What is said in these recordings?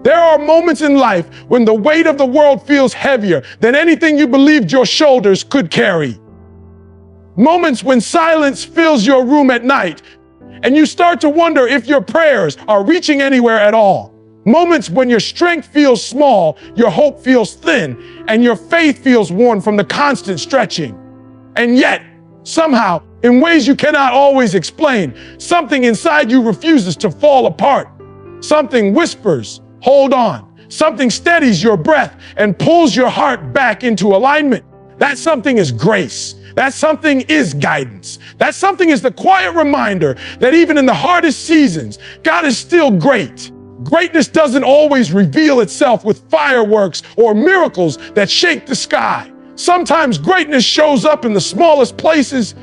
There are moments in life when the weight of the world feels heavier than anything you believed your shoulders could carry. Moments when silence fills your room at night and you start to wonder if your prayers are reaching anywhere at all. Moments when your strength feels small, your hope feels thin, and your faith feels worn from the constant stretching. And yet, somehow, in ways you cannot always explain, something inside you refuses to fall apart. Something whispers, "Hold on." Something steadies your breath and pulls your heart back into alignment. That something is grace. That something is guidance. That something is the quiet reminder that even in the hardest seasons, God is still great. Greatness doesn't always reveal itself with fireworks or miracles that shake the sky. Sometimes greatness shows up in the smallest places,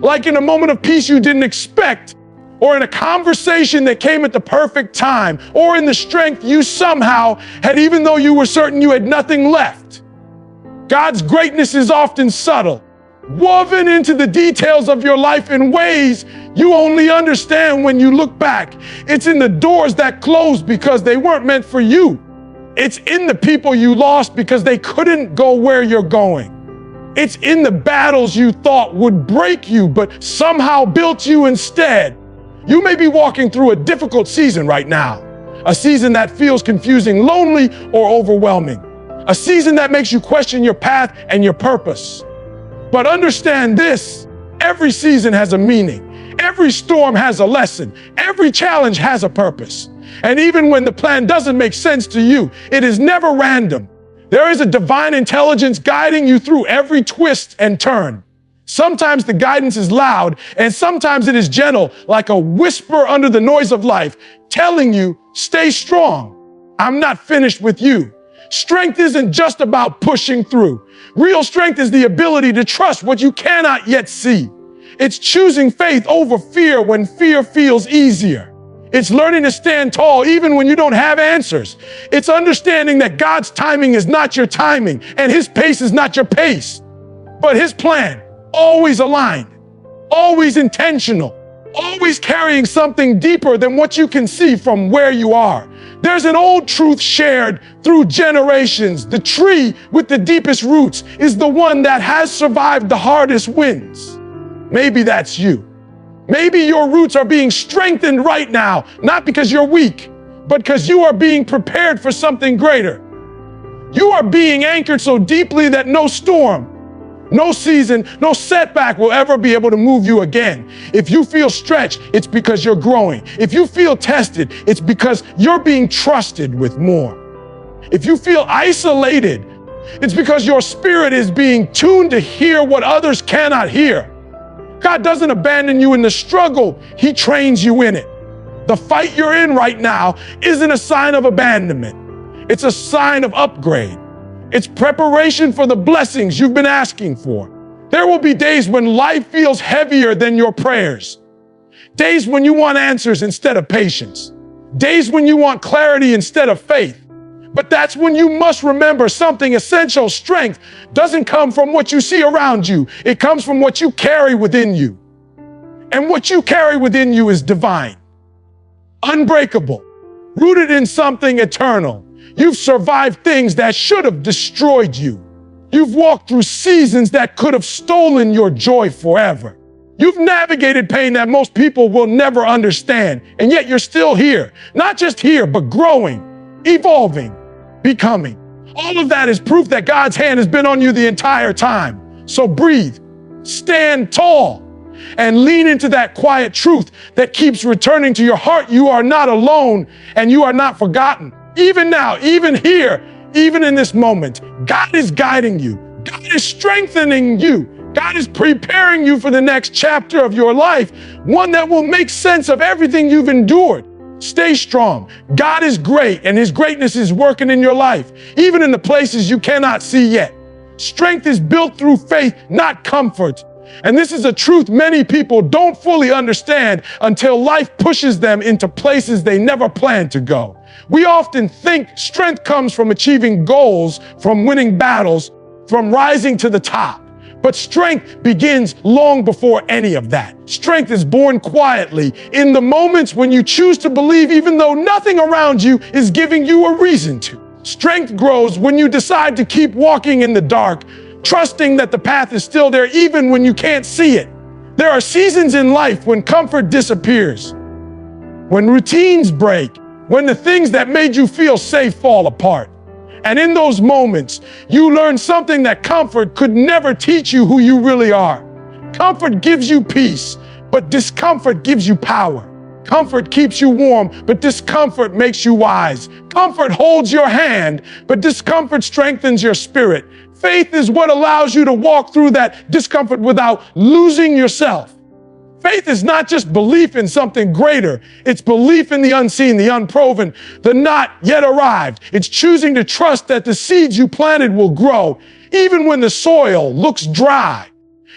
like in a moment of peace you didn't expect, or in a conversation that came at the perfect time, or in the strength you somehow had even though you were certain you had nothing left. God's greatness is often subtle, woven into the details of your life in ways you only understand when you look back. It's in the doors that closed because they weren't meant for you. It's in the people you lost because they couldn't go where you're going. It's in the battles you thought would break you, but somehow built you instead. You may be walking through a difficult season right now, a season that feels confusing, lonely, or overwhelming, a season that makes you question your path and your purpose. But understand this, every season has a meaning. Every storm has a lesson. Every challenge has a purpose. And even when the plan doesn't make sense to you, it is never random. There is a divine intelligence guiding you through every twist and turn. Sometimes the guidance is loud, and sometimes it is gentle, like a whisper under the noise of life, telling you, stay strong. I'm not finished with you. Strength isn't just about pushing through. Real strength is the ability to trust what you cannot yet see. It's choosing faith over fear when fear feels easier. It's learning to stand tall even when you don't have answers. It's understanding that God's timing is not your timing and His pace is not your pace. But His plan, always aligned, always intentional, always carrying something deeper than what you can see from where you are. There's an old truth shared through generations. The tree with the deepest roots is the one that has survived the hardest winds. Maybe that's you. Maybe your roots are being strengthened right now, not because you're weak, but because you are being prepared for something greater. You are being anchored so deeply that no storm, no season, no setback will ever be able to move you again. If you feel stretched, it's because you're growing. If you feel tested, it's because you're being trusted with more. If you feel isolated, it's because your spirit is being tuned to hear what others cannot hear. God doesn't abandon you in the struggle, He trains you in it. The fight you're in right now isn't a sign of abandonment. It's a sign of upgrade. It's preparation for the blessings you've been asking for. There will be days when life feels heavier than your prayers. Days when you want answers instead of patience. Days when you want clarity instead of faith. But that's when you must remember something essential. Strength doesn't come from what you see around you. It comes from what you carry within you. And what you carry within you is divine, unbreakable, rooted in something eternal. You've survived things that should have destroyed you. You've walked through seasons that could have stolen your joy forever. You've navigated pain that most people will never understand, and yet you're still here. Not just here, but growing, evolving, becoming. All of that is proof that God's hand has been on you the entire time. So breathe, stand tall, and lean into that quiet truth that keeps returning to your heart. You are not alone, and you are not forgotten. Even now, even here, even in this moment, God is guiding you. God is strengthening you. God is preparing you for the next chapter of your life, one that will make sense of everything you've endured. Stay strong. God is great, and His greatness is working in your life, even in the places you cannot see yet. Strength is built through faith, not comfort. And this is a truth many people don't fully understand until life pushes them into places they never planned to go. We often think strength comes from achieving goals, from winning battles, from rising to the top. But strength begins long before any of that. Strength is born quietly in the moments when you choose to believe even though nothing around you is giving you a reason to. Strength grows when you decide to keep walking in the dark, trusting that the path is still there even when you can't see it. There are seasons in life when comfort disappears, when routines break, when the things that made you feel safe fall apart. And in those moments, you learn something that comfort could never teach you: who you really are. Comfort gives you peace, but discomfort gives you power. Comfort keeps you warm, but discomfort makes you wise. Comfort holds your hand, but discomfort strengthens your spirit. Faith is what allows you to walk through that discomfort without losing yourself. Faith is not just belief in something greater. It's belief in the unseen, the unproven, the not yet arrived. It's choosing to trust that the seeds you planted will grow, even when the soil looks dry.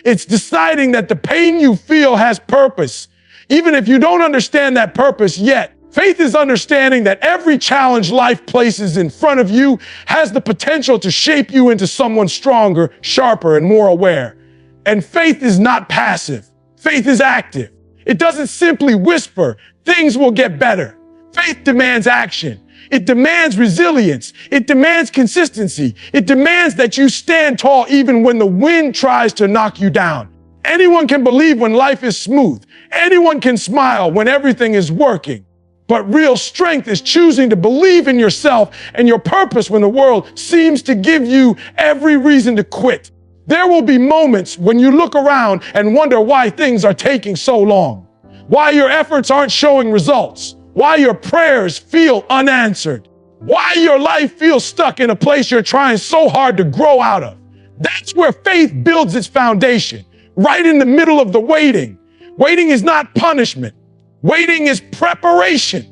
It's deciding that the pain you feel has purpose, even if you don't understand that purpose yet. Faith is understanding that every challenge life places in front of you has the potential to shape you into someone stronger, sharper, and more aware. And faith is not passive. Faith is active. It doesn't simply whisper, "Things will get better." Faith demands action. It demands resilience. It demands consistency. It demands that you stand tall even when the wind tries to knock you down. Anyone can believe when life is smooth. Anyone can smile when everything is working. But real strength is choosing to believe in yourself and your purpose when the world seems to give you every reason to quit. There will be moments when you look around and wonder why things are taking so long, why your efforts aren't showing results, why your prayers feel unanswered, why your life feels stuck in a place you're trying so hard to grow out of. That's where faith builds its foundation, right in the middle of the waiting. Waiting is not punishment. Waiting is preparation.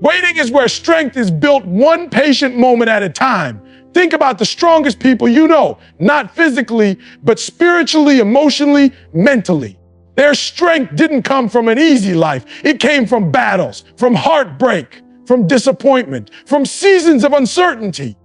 Waiting is where strength is built one patient moment at a time. Think about the strongest people you know, not physically, but spiritually, emotionally, mentally. Their strength didn't come from an easy life. It came from battles, from heartbreak, from disappointment, from seasons of uncertainty.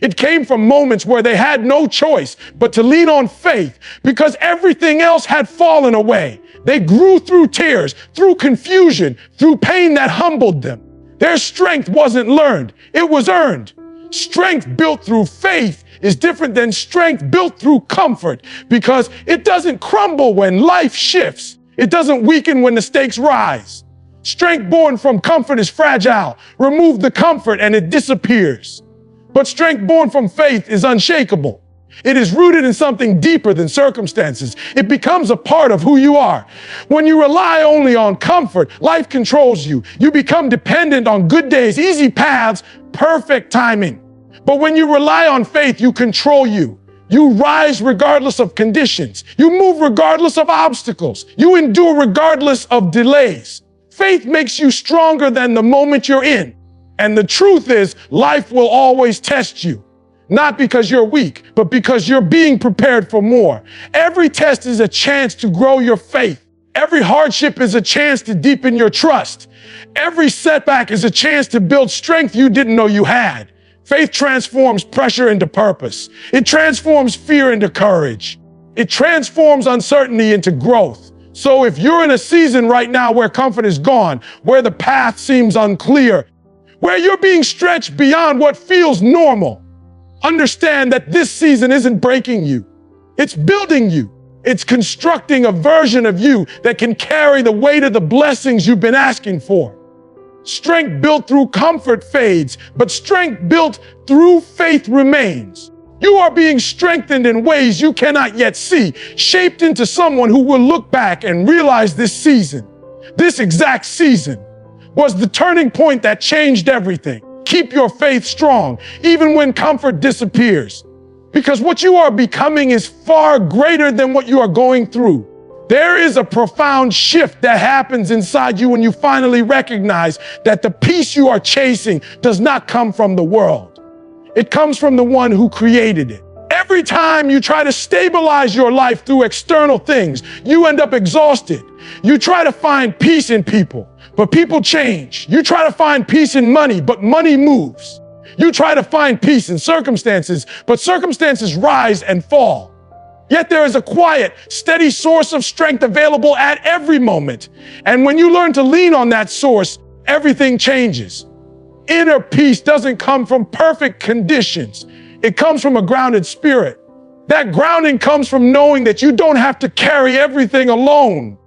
It came from moments where they had no choice but to lean on faith because everything else had fallen away. They grew through tears, through confusion, through pain that humbled them. Their strength wasn't learned, it was earned. Strength built through faith is different than strength built through comfort because it doesn't crumble when life shifts. It doesn't weaken when the stakes rise. Strength born from comfort is fragile. Remove the comfort and it disappears. But strength born from faith is unshakable. It is rooted in something deeper than circumstances. It becomes a part of who you are. When you rely only on comfort, life controls you. You become dependent on good days, easy paths, perfect timing. But when you rely on faith, you control you. You rise regardless of conditions. You move regardless of obstacles. You endure regardless of delays. Faith makes you stronger than the moment you're in. And the truth is, life will always test you. Not because you're weak, but because you're being prepared for more. Every test is a chance to grow your faith. Every hardship is a chance to deepen your trust. Every setback is a chance to build strength you didn't know you had. Faith transforms pressure into purpose. It transforms fear into courage. It transforms uncertainty into growth. So if you're in a season right now where comfort is gone, where the path seems unclear, where you're being stretched beyond what feels normal, understand that this season isn't breaking you. It's building you. It's constructing a version of you that can carry the weight of the blessings you've been asking for. Strength built through comfort fades, but strength built through faith remains. You are being strengthened in ways you cannot yet see, shaped into someone who will look back and realize this exact season, was the turning point that changed everything. Keep your faith strong, even when comfort disappears, because what you are becoming is far greater than what you are going through. There is a profound shift that happens inside you when you finally recognize that the peace you are chasing does not come from the world. It comes from the one who created it. Every time you try to stabilize your life through external things, you end up exhausted. You try to find peace in people, but people change. You try to find peace in money, but money moves. You try to find peace in circumstances, but circumstances rise and fall. Yet there is a quiet, steady source of strength available at every moment. And when you learn to lean on that source, everything changes. Inner peace doesn't come from perfect conditions. It comes from a grounded spirit. That grounding comes from knowing that you don't have to carry everything alone.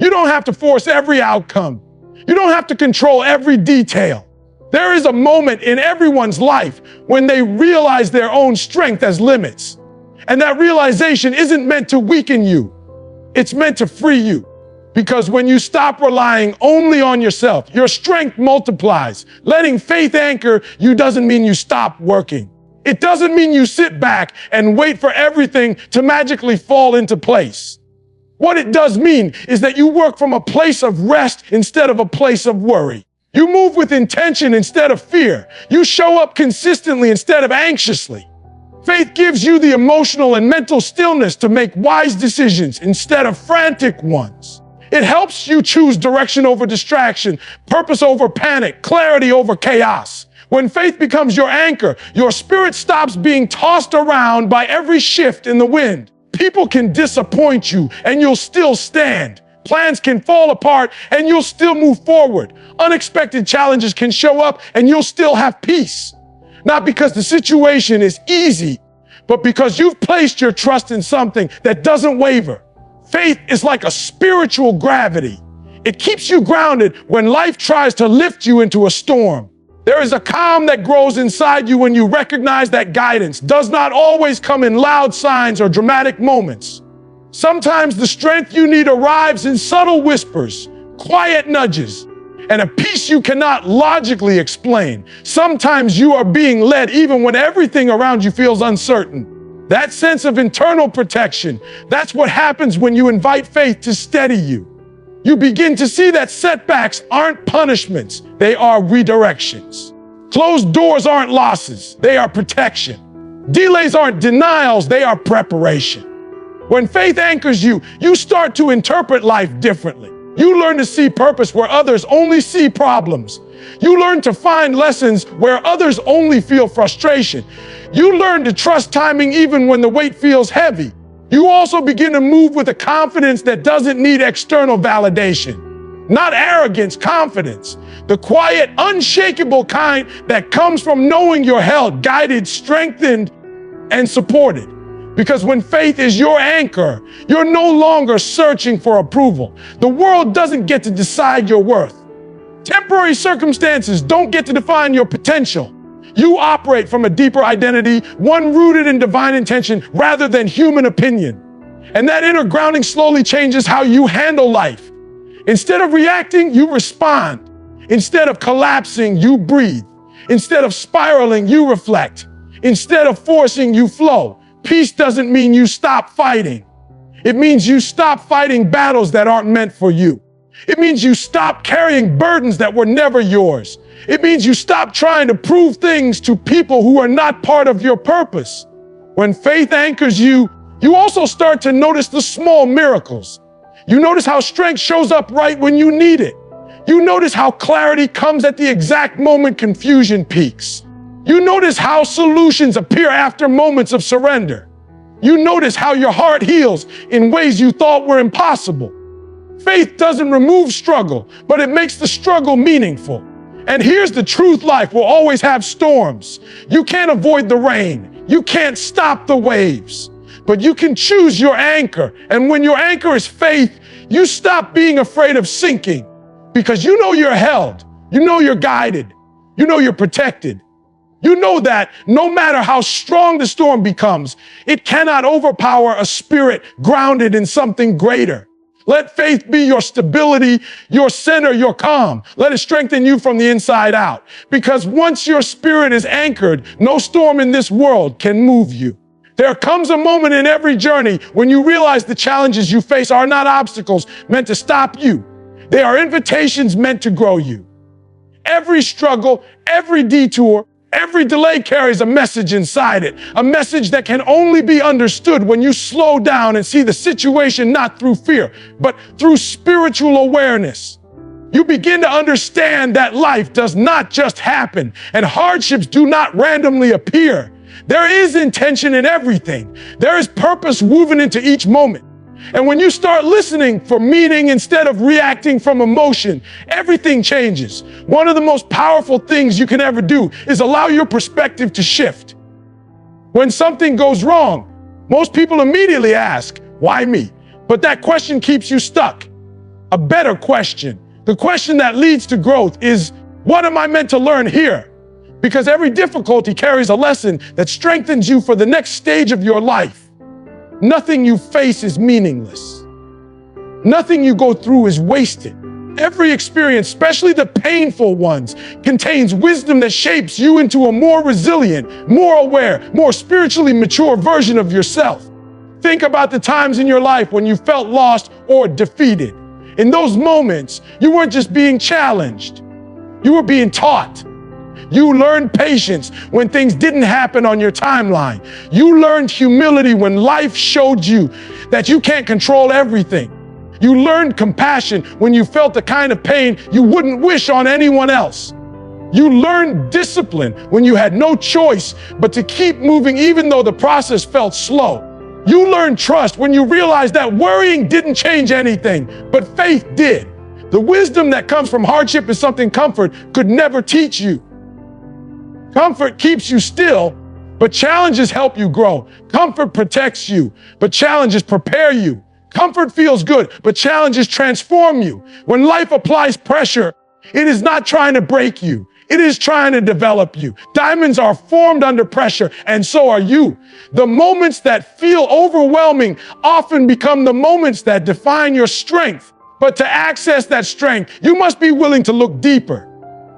You don't have to force every outcome. You don't have to control every detail. There is a moment in everyone's life when they realize their own strength has limits. And that realization isn't meant to weaken you. It's meant to free you. Because when you stop relying only on yourself, your strength multiplies. Letting faith anchor you doesn't mean you stop working. It doesn't mean you sit back and wait for everything to magically fall into place. What it does mean is that you work from a place of rest instead of a place of worry. You move with intention instead of fear. You show up consistently instead of anxiously. Faith gives you the emotional and mental stillness to make wise decisions instead of frantic ones. It helps you choose direction over distraction, purpose over panic, clarity over chaos. When faith becomes your anchor, your spirit stops being tossed around by every shift in the wind. People can disappoint you and you'll still stand. Plans can fall apart and you'll still move forward. Unexpected challenges can show up and you'll still have peace. Not because the situation is easy, but because you've placed your trust in something that doesn't waver. Faith is like a spiritual gravity. It keeps you grounded when life tries to lift you into a storm. There is a calm that grows inside you when you recognize that guidance does not always come in loud signs or dramatic moments. Sometimes the strength you need arrives in subtle whispers, quiet nudges, and a peace you cannot logically explain. Sometimes you are being led even when everything around you feels uncertain. That sense of internal protection, that's what happens when you invite faith to steady you. You begin to see that setbacks aren't punishments, they are redirections. Closed doors aren't losses, they are protection. Delays aren't denials, they are preparation. When faith anchors you, you start to interpret life differently. You learn to see purpose where others only see problems. You learn to find lessons where others only feel frustration. You learn to trust timing even when the weight feels heavy. You also begin to move with a confidence that doesn't need external validation. Not arrogance, confidence. The quiet, unshakable kind that comes from knowing you're held, guided, strengthened, and supported. Because when faith is your anchor, you're no longer searching for approval. The world doesn't get to decide your worth. Temporary circumstances don't get to define your potential. You operate from a deeper identity, one rooted in divine intention rather than human opinion. And that inner grounding slowly changes how you handle life. Instead of reacting, you respond. Instead of collapsing, you breathe. Instead of spiraling, you reflect. Instead of forcing, you flow. Peace doesn't mean you stop fighting. It means you stop fighting battles that aren't meant for you. It means you stop carrying burdens that were never yours. It means you stop trying to prove things to people who are not part of your purpose. When faith anchors you, you also start to notice the small miracles. You notice how strength shows up right when you need it. You notice how clarity comes at the exact moment confusion peaks. You notice how solutions appear after moments of surrender. You notice how your heart heals in ways you thought were impossible. Faith doesn't remove struggle, but it makes the struggle meaningful. And here's the truth: life will always have storms. You can't avoid the rain. You can't stop the waves. But you can choose your anchor. And when your anchor is faith, you stop being afraid of sinking because you know you're held. You know you're guided. You know you're protected. You know that no matter how strong the storm becomes, it cannot overpower a spirit grounded in something greater. Let faith be your stability, your center, your calm. Let it strengthen you from the inside out. Because once your spirit is anchored, no storm in this world can move you. There comes a moment in every journey when you realize the challenges you face are not obstacles meant to stop you. They are invitations meant to grow you. Every struggle, every detour, every delay carries a message inside it, a message that can only be understood when you slow down and see the situation not through fear, but through spiritual awareness. You begin to understand that life does not just happen and hardships do not randomly appear. There is intention in everything. There is purpose woven into each moment. And when you start listening for meaning instead of reacting from emotion, everything changes. One of the most powerful things you can ever do is allow your perspective to shift. When something goes wrong, most people immediately ask, why me? But that question keeps you stuck. A better question, the question that leads to growth, is what am I meant to learn here? Because every difficulty carries a lesson that strengthens you for the next stage of your life. Nothing you face is meaningless. Nothing you go through is wasted. Every experience, especially the painful ones, contains wisdom that shapes you into a more resilient, more aware, more spiritually mature version of yourself. Think about the times in your life when you felt lost or defeated. In those moments, you weren't just being challenged, you were being taught. You learned patience when things didn't happen on your timeline. You learned humility when life showed you that you can't control everything. You learned compassion when you felt the kind of pain you wouldn't wish on anyone else. You learned discipline when you had no choice but to keep moving even though the process felt slow. You learned trust when you realized that worrying didn't change anything, but faith did. The wisdom that comes from hardship is something comfort could never teach you. Comfort keeps you still, but challenges help you grow. Comfort protects you, but challenges prepare you. Comfort feels good, but challenges transform you. When life applies pressure, it is not trying to break you. It is trying to develop you. Diamonds are formed under pressure, and so are you. The moments that feel overwhelming often become the moments that define your strength. But to access that strength, you must be willing to look deeper.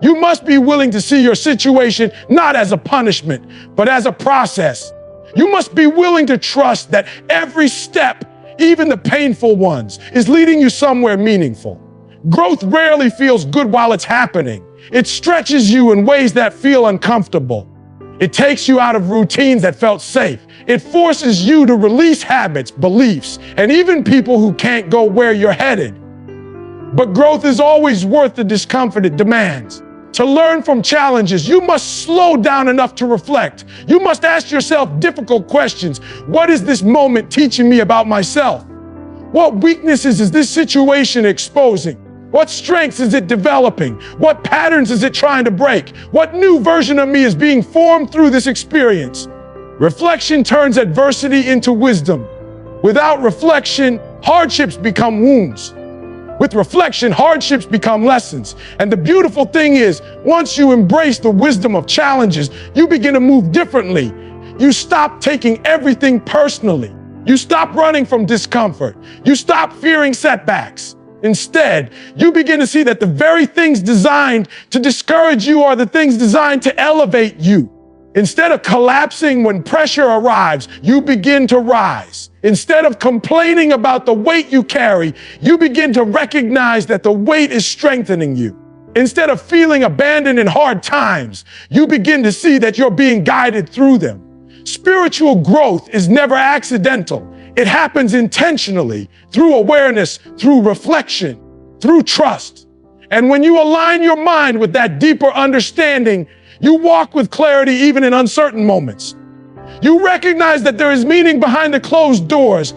You must be willing to see your situation not as a punishment, but as a process. You must be willing to trust that every step, even the painful ones, is leading you somewhere meaningful. Growth rarely feels good while it's happening. It stretches you in ways that feel uncomfortable. It takes you out of routines that felt safe. It forces you to release habits, beliefs, and even people who can't go where you're headed. But growth is always worth the discomfort it demands. To learn from challenges, you must slow down enough to reflect. You must ask yourself difficult questions. What is this moment teaching me about myself? What weaknesses is this situation exposing? What strengths is it developing? What patterns is it trying to break? What new version of me is being formed through this experience? Reflection turns adversity into wisdom. Without reflection, hardships become wounds. With reflection, hardships become lessons. And the beautiful thing is, once you embrace the wisdom of challenges, you begin to move differently. You stop taking everything personally. You stop running from discomfort. You stop fearing setbacks. Instead, you begin to see that the very things designed to discourage you are the things designed to elevate you. Instead of collapsing when pressure arrives, you begin to rise. Instead of complaining about the weight you carry, you begin to recognize that the weight is strengthening you. Instead of feeling abandoned in hard times, you begin to see that you're being guided through them. Spiritual growth is never accidental. It happens intentionally, through awareness, through reflection, through trust. And when you align your mind with that deeper understanding, you walk with clarity even in uncertain moments. You recognize that there is meaning behind the closed doors,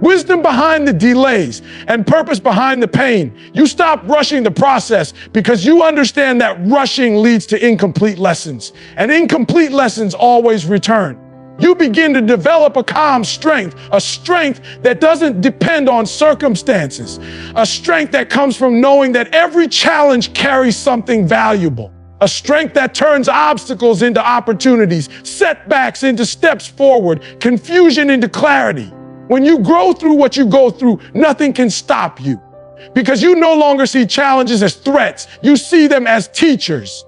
wisdom behind the delays, and purpose behind the pain. You stop rushing the process because you understand that rushing leads to incomplete lessons, and incomplete lessons always return. You begin to develop a calm strength, a strength that doesn't depend on circumstances, a strength that comes from knowing that every challenge carries something valuable. A strength that turns obstacles into opportunities, setbacks into steps forward, confusion into clarity. When you grow through what you go through, nothing can stop you. Because you no longer see challenges as threats, you see them as teachers.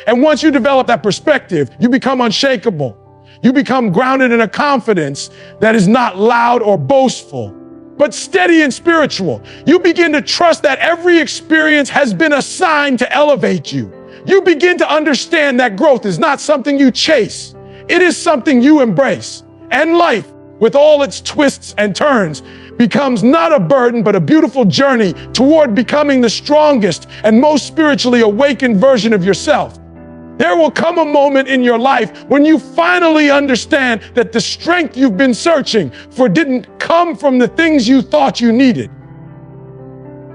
And once you develop that perspective, you become unshakable. You become grounded in a confidence that is not loud or boastful, but steady and spiritual. You begin to trust that every experience has been assigned to elevate you. You begin to understand that growth is not something you chase. It is something you embrace. And life, with all its twists and turns, becomes not a burden, but a beautiful journey toward becoming the strongest and most spiritually awakened version of yourself. There will come a moment in your life when you finally understand that the strength you've been searching for didn't come from the things you thought you needed.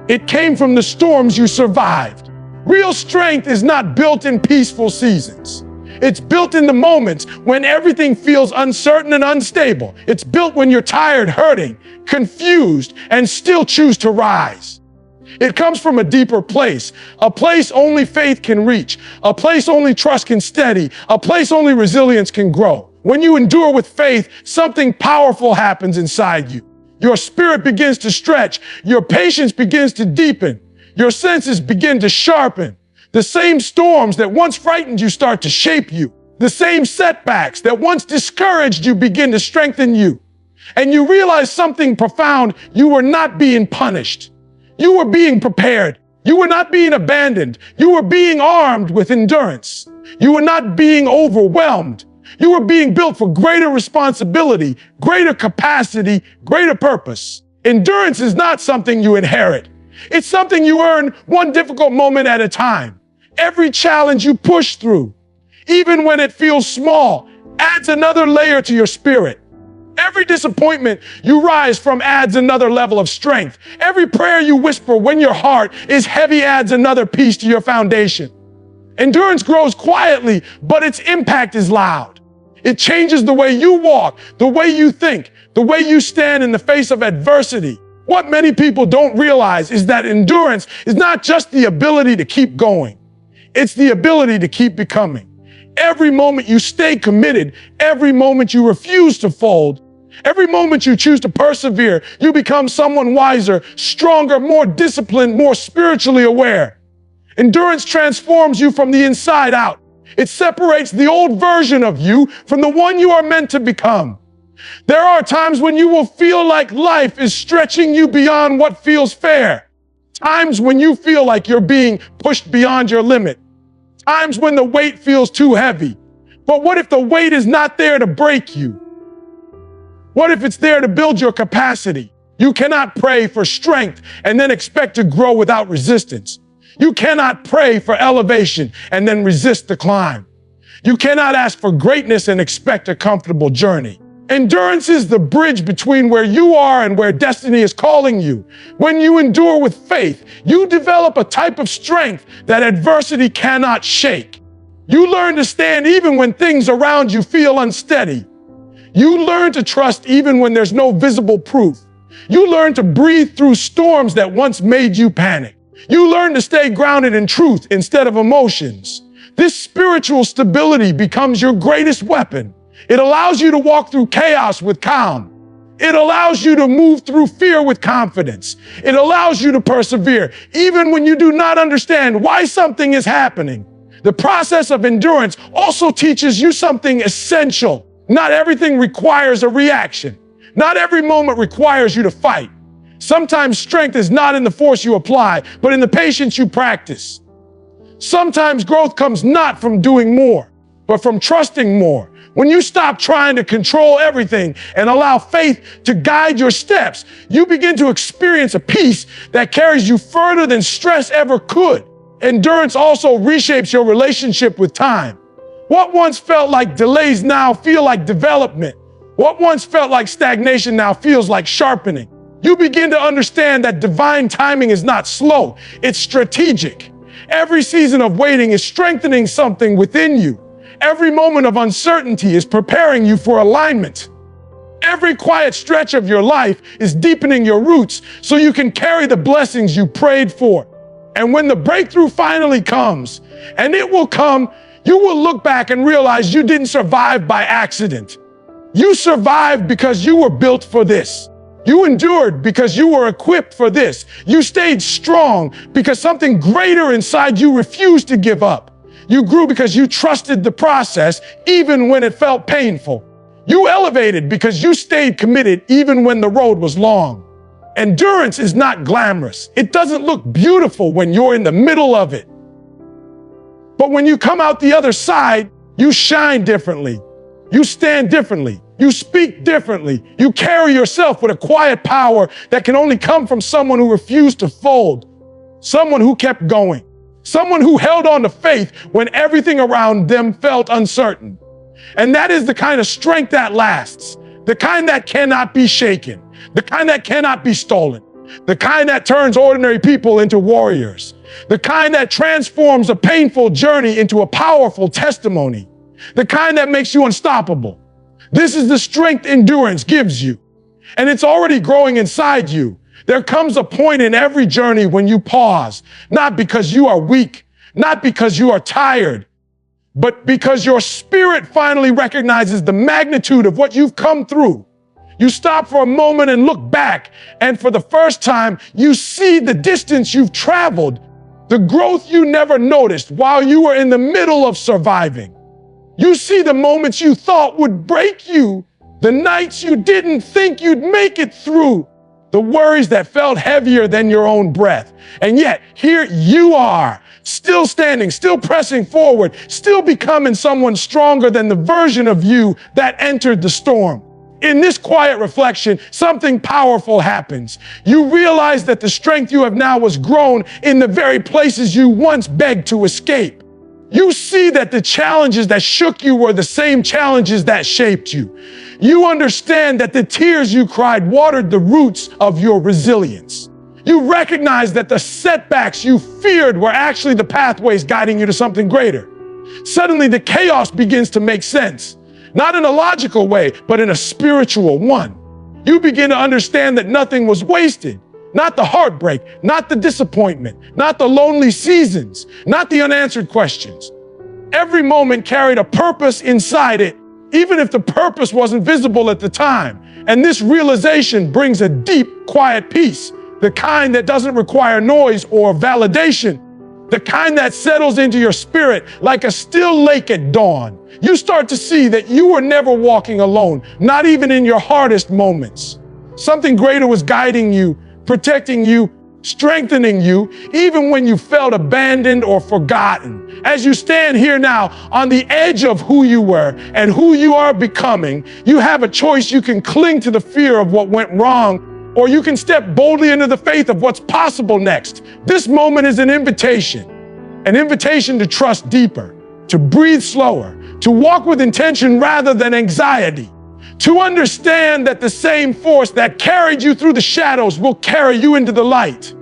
It came from the storms you survived. Real strength is not built in peaceful seasons. It's built in the moments when everything feels uncertain and unstable. It's built when you're tired, hurting, confused, and still choose to rise. It comes from a deeper place, a place only faith can reach, a place only trust can steady, a place only resilience can grow. When you endure with faith, something powerful happens inside you. Your spirit begins to stretch, your patience begins to deepen, your senses begin to sharpen. The same storms that once frightened you start to shape you. The same setbacks that once discouraged you begin to strengthen you. And you realize something profound: you were not being punished. You were being prepared. You were not being abandoned. You were being armed with endurance. You were not being overwhelmed. You were being built for greater responsibility, greater capacity, greater purpose. Endurance is not something you inherit. It's something you earn one difficult moment at a time. Every challenge you push through, even when it feels small, adds another layer to your spirit. Every disappointment you rise from adds another level of strength. Every prayer you whisper when your heart is heavy adds another piece to your foundation. Endurance grows quietly, but its impact is loud. It changes the way you walk, the way you think, the way you stand in the face of adversity. What many people don't realize is that endurance is not just the ability to keep going. It's the ability to keep becoming. Every moment you stay committed, every moment you refuse to fold, every moment you choose to persevere, you become someone wiser, stronger, more disciplined, more spiritually aware. Endurance transforms you from the inside out. It separates the old version of you from the one you are meant to become. There are times when you will feel like life is stretching you beyond what feels fair. Times when you feel like you're being pushed beyond your limit. Times when the weight feels too heavy. But what if the weight is not there to break you? What if it's there to build your capacity? You cannot pray for strength and then expect to grow without resistance. You cannot pray for elevation and then resist the climb. You cannot ask for greatness and expect a comfortable journey. Endurance is the bridge between where you are and where destiny is calling you. When you endure with faith, you develop a type of strength that adversity cannot shake. You learn to stand even when things around you feel unsteady. You learn to trust even when there's no visible proof. You learn to breathe through storms that once made you panic. You learn to stay grounded in truth instead of emotions. This spiritual stability becomes your greatest weapon. It allows you to walk through chaos with calm. It allows you to move through fear with confidence. It allows you to persevere, even when you do not understand why something is happening. The process of endurance also teaches you something essential. Not everything requires a reaction. Not every moment requires you to fight. Sometimes strength is not in the force you apply, but in the patience you practice. Sometimes growth comes not from doing more, but from trusting more. When you stop trying to control everything and allow faith to guide your steps, you begin to experience a peace that carries you further than stress ever could. Endurance also reshapes your relationship with time. What once felt like delays now feel like development. What once felt like stagnation now feels like sharpening. You begin to understand that divine timing is not slow, it's strategic. Every season of waiting is strengthening something within you. Every moment of uncertainty is preparing you for alignment. Every quiet stretch of your life is deepening your roots so you can carry the blessings you prayed for. And when the breakthrough finally comes, and it will come, you will look back and realize you didn't survive by accident. You survived because you were built for this. You endured because you were equipped for this. You stayed strong because something greater inside you refused to give up. You grew because you trusted the process even when it felt painful. You elevated because you stayed committed even when the road was long. Endurance is not glamorous. It doesn't look beautiful when you're in the middle of it. But when you come out the other side, you shine differently. You stand differently. You speak differently. You carry yourself with a quiet power that can only come from someone who refused to fold, someone who kept going, Someone who held on to faith when everything around them felt uncertain. And that is the kind of strength that lasts, the kind that cannot be shaken, the kind that cannot be stolen, the kind that turns ordinary people into warriors, the kind that transforms a painful journey into a powerful testimony, the kind that makes you unstoppable. This is the strength endurance gives you, and it's already growing inside you. There comes a point in every journey when you pause, not because you are weak, not because you are tired, but because your spirit finally recognizes the magnitude of what you've come through. You stop for a moment and look back, and for the first time, you see the distance you've traveled, the growth you never noticed while you were in the middle of surviving. You see the moments you thought would break you, the nights you didn't think you'd make it through, the worries that felt heavier than your own breath. And yet, here you are, still standing, still pressing forward, still becoming someone stronger than the version of you that entered the storm. In this quiet reflection, something powerful happens. You realize that the strength you have now was grown in the very places you once begged to escape. You see that the challenges that shook you were the same challenges that shaped you. You understand that the tears you cried watered the roots of your resilience. You recognize that the setbacks you feared were actually the pathways guiding you to something greater. Suddenly, the chaos begins to make sense, not in a logical way, but in a spiritual one. You begin to understand that nothing was wasted. Not the heartbreak, not the disappointment, not the lonely seasons, not the unanswered questions. Every moment carried a purpose inside it, even if the purpose wasn't visible at the time. And this realization brings a deep, quiet peace, the kind that doesn't require noise or validation, the kind that settles into your spirit like a still lake at dawn. You start to see that you were never walking alone, not even in your hardest moments. Something greater was guiding you, protecting you, strengthening you, even when you felt abandoned or forgotten. As you stand here now on the edge of who you were and who you are becoming, you have a choice. You can cling to the fear of what went wrong, or you can step boldly into the faith of what's possible next. This moment is an invitation to trust deeper, to breathe slower, to walk with intention rather than anxiety, to understand that the same force that carried you through the shadows will carry you into the light.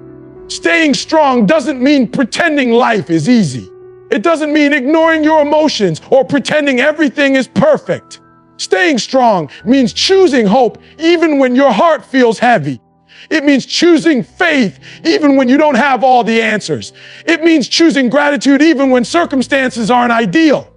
Staying strong doesn't mean pretending life is easy. It doesn't mean ignoring your emotions or pretending everything is perfect. Staying strong means choosing hope even when your heart feels heavy. It means choosing faith even when you don't have all the answers. It means choosing gratitude even when circumstances aren't ideal.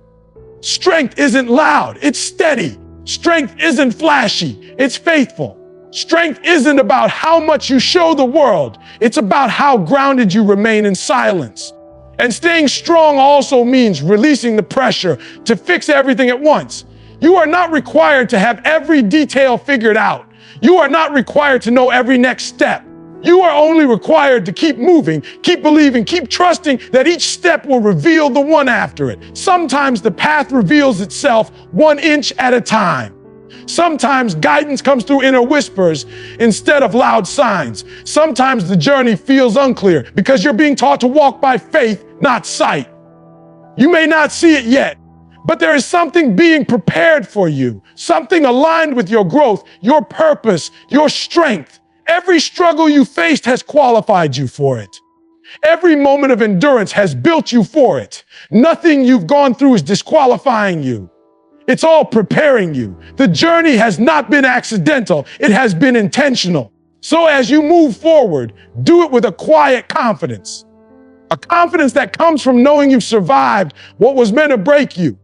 Strength isn't loud, it's steady. Strength isn't flashy, it's faithful. Strength isn't about how much you show the world, it's about how grounded you remain in silence. And staying strong also means releasing the pressure to fix everything at once. You are not required to have every detail figured out. You are not required to know every next step. You are only required to keep moving, keep believing, keep trusting that each step will reveal the one after it. Sometimes the path reveals itself 1 inch at a time. Sometimes guidance comes through inner whispers instead of loud signs. Sometimes the journey feels unclear because you're being taught to walk by faith, not sight. You may not see it yet, but there is something being prepared for you, something aligned with your growth, your purpose, your strength. Every struggle you faced has qualified you for it. Every moment of endurance has built you for it. Nothing you've gone through is disqualifying you. It's all preparing you. The journey has not been accidental. It has been intentional. So as you move forward, do it with a quiet confidence. A confidence that comes from knowing you've survived what was meant to break you.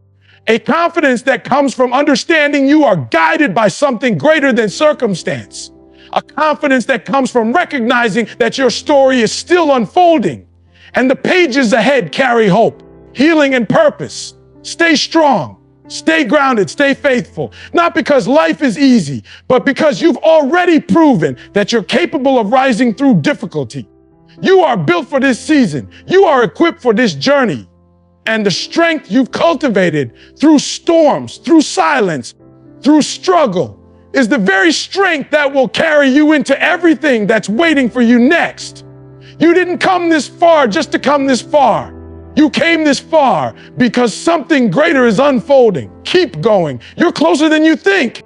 A confidence that comes from understanding you are guided by something greater than circumstance. A confidence that comes from recognizing that your story is still unfolding and the pages ahead carry hope, healing, and purpose. Stay strong, stay grounded, stay faithful, not because life is easy, but because you've already proven that you're capable of rising through difficulty. You are built for this season. You are equipped for this journey. And the strength you've cultivated through storms, through silence, through struggle, is the very strength that will carry you into everything that's waiting for you next. You didn't come this far just to come this far. You came this far because something greater is unfolding. Keep going. You're closer than you think.